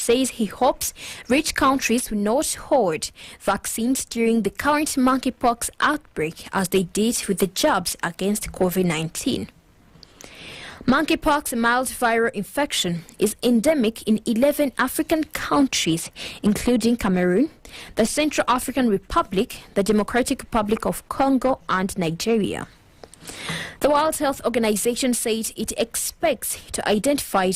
says he hopes rich countries will not hoard vaccines during the current monkeypox outbreak as they did with the jabs against COVID-19. Monkeypox, a mild viral infection, is endemic in 11 African countries, including Cameroon, the Central African Republic, the Democratic Republic of Congo, and Nigeria. The World Health Organization said it expects to identify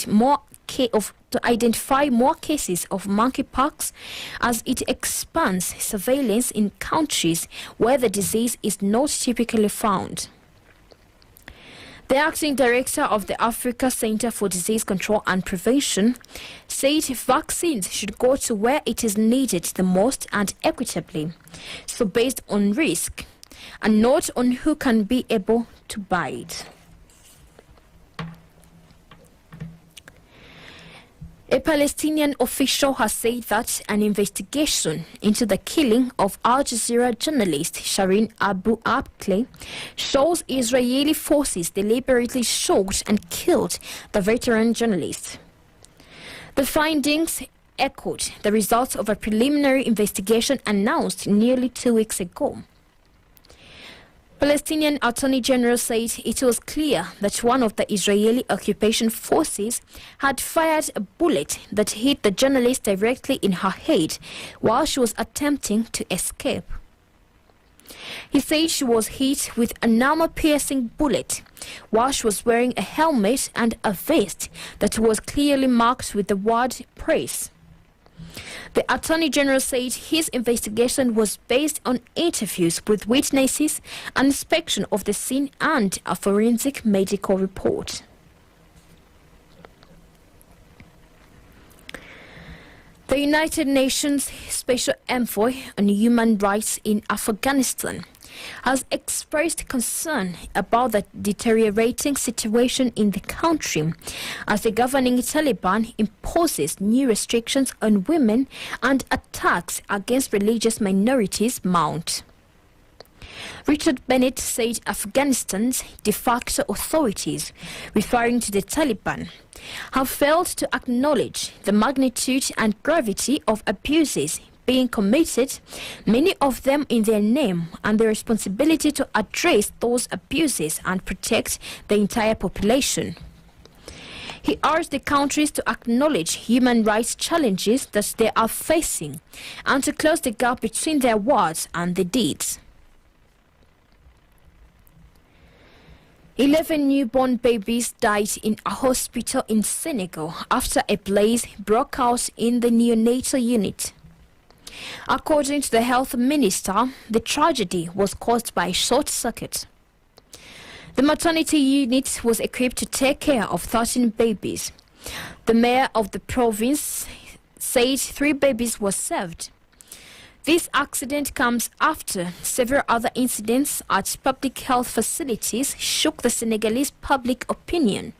more cases of monkeypox as it expands surveillance in countries where the disease is not typically found. The acting director of the Africa Center for Disease Control and Prevention said vaccines should go to where it is needed the most and equitably, so based on risk, and not on who can be able to buy it. A Palestinian official has said that an investigation into the killing of Al Jazeera journalist Shireen Abu Akleh shows Israeli forces deliberately shot and killed the veteran journalist. The findings echoed the results of a preliminary investigation announced nearly 2 weeks ago. Palestinian Attorney General said it was clear that one of the Israeli occupation forces had fired a bullet that hit the journalist directly in her head while she was attempting to escape. He said she was hit with an armor-piercing bullet while she was wearing a helmet and a vest that was clearly marked with the word press. The Attorney General said his investigation was based on interviews with witnesses, an inspection of the scene, and a forensic medical report. The United Nations Special Envoy on Human Rights in Afghanistan has expressed concern about the deteriorating situation in the country as the governing Taliban imposes new restrictions on women and attacks against religious minorities mount. Richard Bennett said Afghanistan's de facto authorities, referring to the Taliban, have failed to acknowledge the magnitude and gravity of abuses being committed, many of them in their name, and the responsibility to address those abuses and protect the entire population. He urged the countries to acknowledge human rights challenges that they are facing and to close the gap between their words and the deeds. 11 newborn babies died in a hospital in Senegal after a blaze broke out in the neonatal unit. According to the health minister, the tragedy was caused by a short circuit. The maternity unit was equipped to take care of 13 babies. The mayor of the province said 3 babies were saved. This accident comes after several other incidents at public health facilities shook the Senegalese public opinion.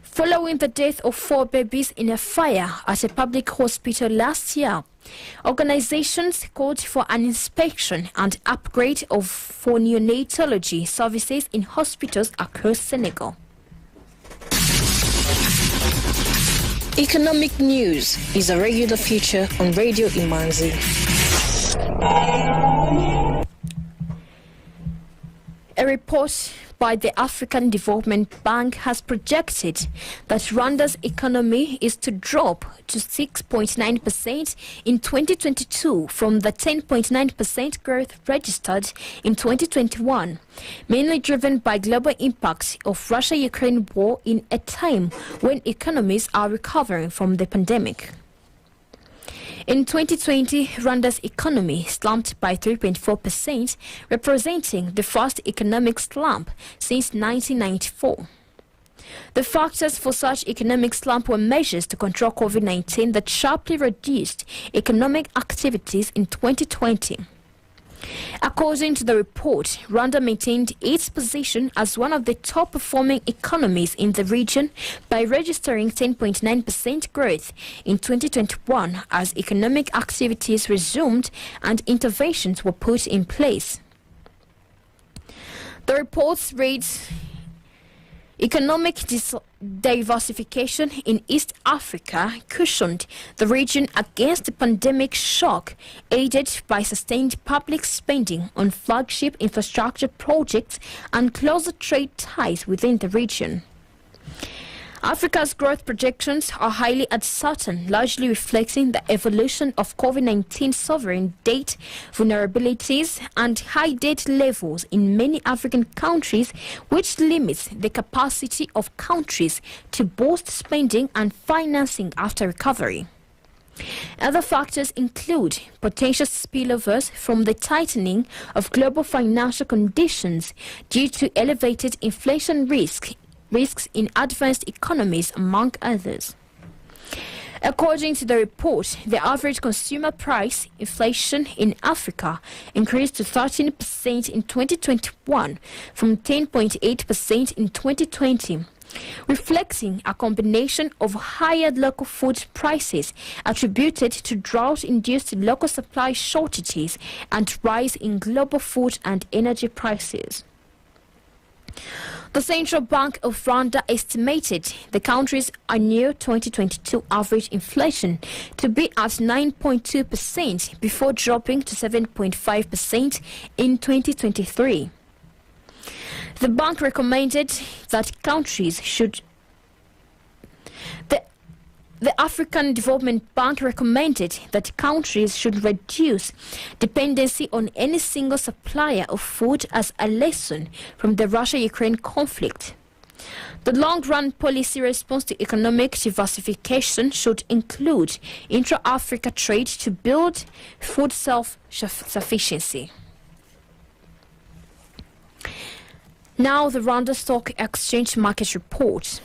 Following the death of 4 babies in a fire at a public hospital last year, organizations called for an inspection and upgrade for neonatology services in hospitals across Senegal. Economic news is a regular feature on Radio Imanzi. A report by the African Development Bank has projected that Rwanda's economy is to drop to 6.9% in 2022 from the 10.9% growth registered in 2021, mainly driven by global impacts of Russia-Ukraine war in a time when economies are recovering from the pandemic. In 2020, Rwanda's economy slumped by 3.4%, representing the first economic slump since 1994. The factors for such economic slump were measures to control COVID-19 that sharply reduced economic activities in 2020. According to the report, Rwanda maintained its position as one of the top-performing economies in the region by registering 10.9% growth in 2021 as economic activities resumed and interventions were put in place. The report reads, Economic diversification in East Africa cushioned the region against the pandemic shock, aided by sustained public spending on flagship infrastructure projects and closer trade ties within the region. Africa's growth projections are highly uncertain, largely reflecting the evolution of COVID-19 sovereign debt vulnerabilities and high debt levels in many African countries, which limits the capacity of countries to boost spending and financing after recovery. Other factors include potential spillovers from the tightening of global financial conditions due to elevated inflation risks in advanced economies, among others. According to the report, the average consumer price inflation in Africa increased to 13% in 2021 from 10.8% in 2020, reflecting a combination of higher local food prices attributed to drought-induced local supply shortages and rise in global food and energy prices. The Central Bank of Rwanda estimated the country's annual 2022 average inflation to be at 9.2% before dropping to 7.5% in 2023. The bank recommended that countries should The African Development Bank recommended that countries should reduce dependency on any single supplier of food as a lesson from the Russia-Ukraine conflict. The long-run policy response to economic diversification should include intra-Africa trade to build food self-sufficiency. Now the Rwanda Stock Exchange Market Report.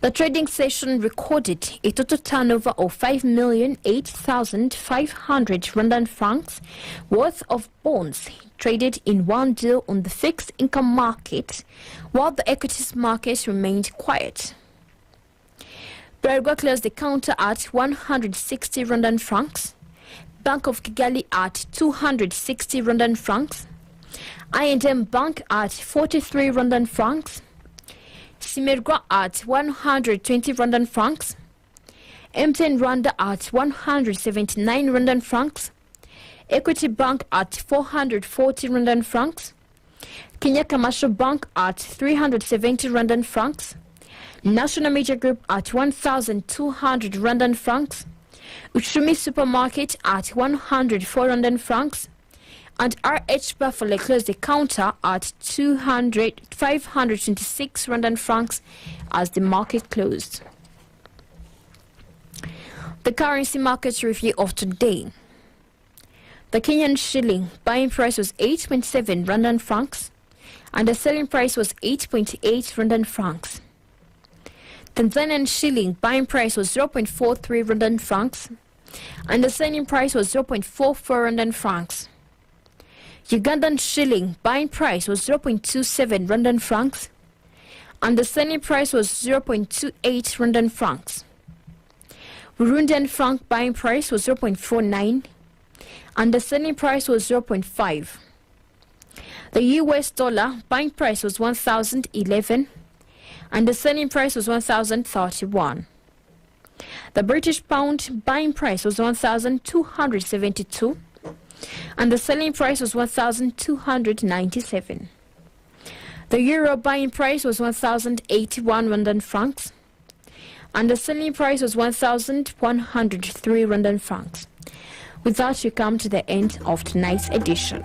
The trading session recorded a total turnover of 5,008,500 Rwandan francs worth of bonds traded in one deal on the fixed income market, while the equities market remained quiet. Bralirwa closed the counter at 160 Rwandan francs, Bank of Kigali at 260 Rwandan francs, I&M Bank at 43 Rwandan francs, Simerwa at 120 Rwandan francs, MTN Rwanda at 179 Rwandan francs, Equity Bank at 440 Rwandan francs, Kenya Commercial Bank at 370 Rwandan francs, National Media Group at 1,200 Rwandan francs, Uchumi Supermarket at 104 Rwandan francs, and RH Buffalo closed the counter at 526 Rwandan francs as the market closed. The currency market review of today. The Kenyan shilling buying price was 8.7 Rwandan francs and the selling price was 8.8 Rwandan francs. Tanzanian shilling buying price was 0.43 Rwandan francs and the selling price was 0.44 Rwandan francs. Ugandan shilling buying price was 0.27 Rwandan francs and the selling price was 0.28 Rwandan francs. Burundian franc buying price was 0.49 and the selling price was 0.5. The US dollar buying price was 1,011 and the selling price was 1,031. The British pound buying price was 1,272 and the selling price was 1,297. The euro buying price was 1,081 Rwandan francs and the selling price was 1,103 Rwandan francs. With that, we come to the end of tonight's edition.